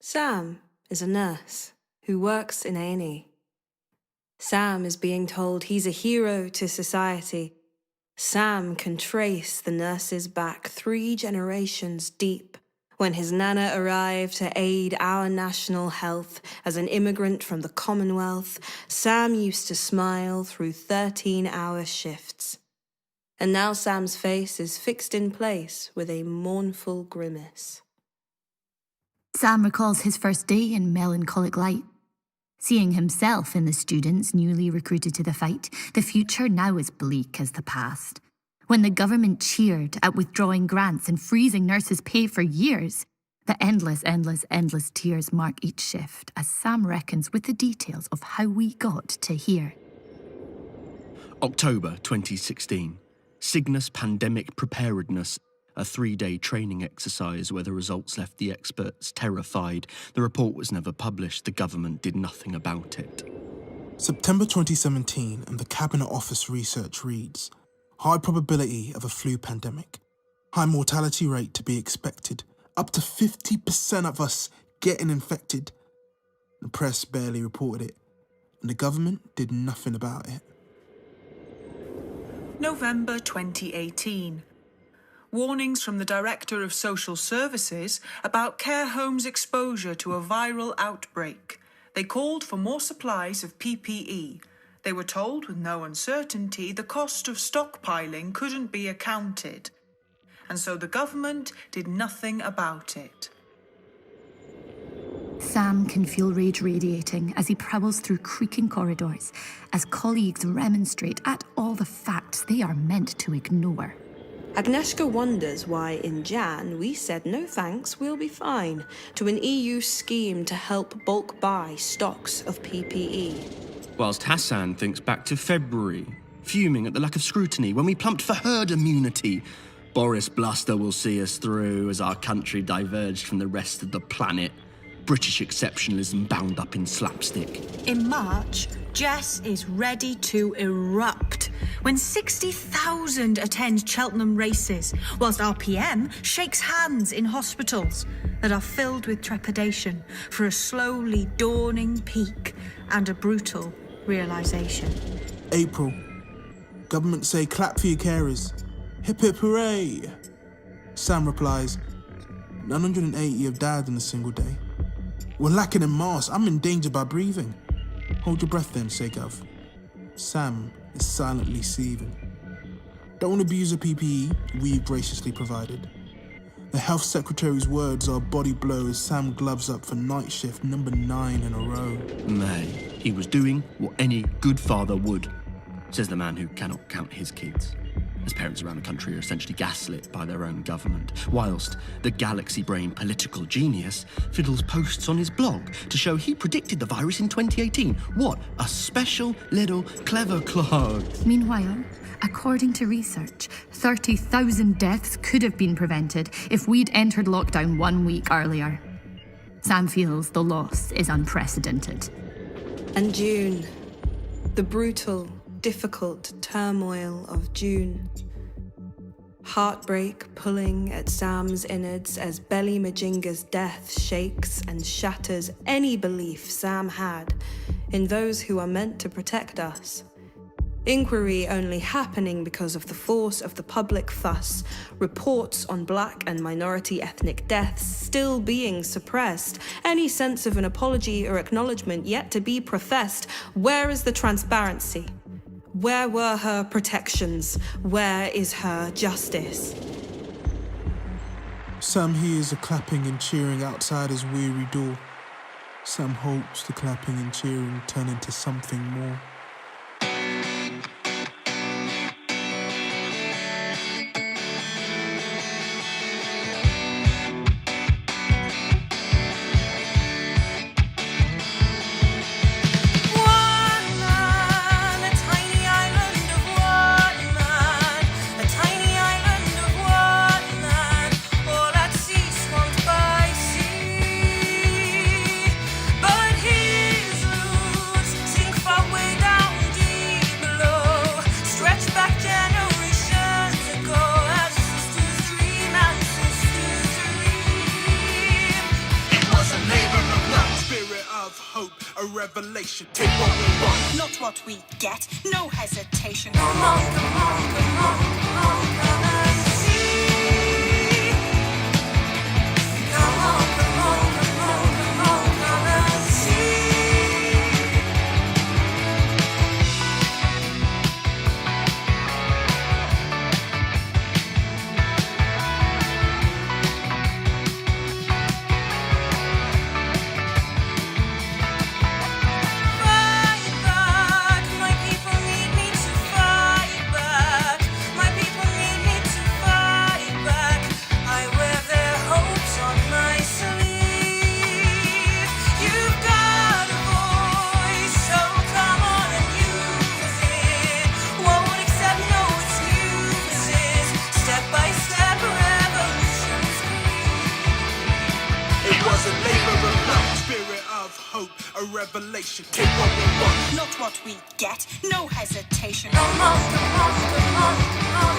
Sam is a nurse who works in A&E. Sam is being told he's a hero to society. Sam can trace the nurses back 3 generations deep, when his nana arrived to aid our national health as an immigrant from the Commonwealth. Sam used to smile through 13-hour shifts. And now Sam's face is fixed in place with a mournful grimace. Sam recalls his first day in melancholic light. Seeing himself in the students newly recruited to the fight, the future now is bleak as the past. When the government cheered at withdrawing grants and freezing nurses' pay for years, the endless tears mark each shift as Sam reckons with the details of how we got to here. October 2016. Cygnus Pandemic Preparedness, a 3-day training exercise where the results left the experts terrified. The report was never published. The government did nothing about it. September 2017, and the Cabinet Office research reads, high probability of a flu pandemic. High mortality rate to be expected. Up to 50% of us getting infected. The press barely reported it, and the government did nothing about it. November 2018. Warnings from the Director of Social Services about care homes' exposure to a viral outbreak. They called for more supplies of PPE. They were told with no uncertainty the cost of stockpiling couldn't be accounted. And so the government did nothing about it. Sam can feel rage radiating as he prowls through creaking corridors, as colleagues remonstrate at all the facts they are meant to ignore. Agnieszka wonders why in Jan we said no thanks, we'll be fine, to an EU scheme to help bulk buy stocks of PPE. Whilst Hassan thinks back to February, fuming at the lack of scrutiny when we plumped for herd immunity. Boris Bluster will see us through as our country diverged from the rest of the planet. British exceptionalism bound up in slapstick. In March, Jess is ready to erupt when 60,000 attend Cheltenham races, whilst RPM shakes hands in hospitals that are filled with trepidation for a slowly dawning peak and a brutal realisation. April. Government say clap for your carers. Hip hip hooray. Sam replies, 980 have died in a single day. We're lacking in masks. I'm in danger by breathing. Hold your breath then, say Gov. Sam is silently seething. Don't abuse the PPE we've graciously provided. The Health Secretary's words are a body blow as Sam gloves up for night shift number 9 in a row. May, he was doing what any good father would, says the man who cannot count his kids. As parents around the country are essentially gaslit by their own government, whilst the galaxy-brain political genius fiddles posts on his blog to show he predicted the virus in 2018. What a special little clever clod. Meanwhile, according to research, 30,000 deaths could have been prevented if we'd entered lockdown 1 week earlier. Sam feels the loss is unprecedented. And June, the brutal, difficult turmoil of June. Heartbreak pulling at Sam's innards as Belly Majinga's death shakes and shatters any belief Sam had in those who are meant to protect us. Inquiry only happening because of the force of the public fuss, reports on black and minority ethnic deaths still being suppressed, any sense of an apology or acknowledgement yet to be professed. Where is the transparency? Where were her protections? Where is her justice? Sam hears the clapping and cheering outside his weary door. Sam hopes the clapping and cheering turn into something more. But his roots sink far way down. revelation. Take what we want, not what we get. No hesitation. Come on, come on, come on, come on, come and see. Come on, come on, come on, come on, come and see. A revelation. Take what we want, not what we get. No hesitation. Come on, come on, come on, come on.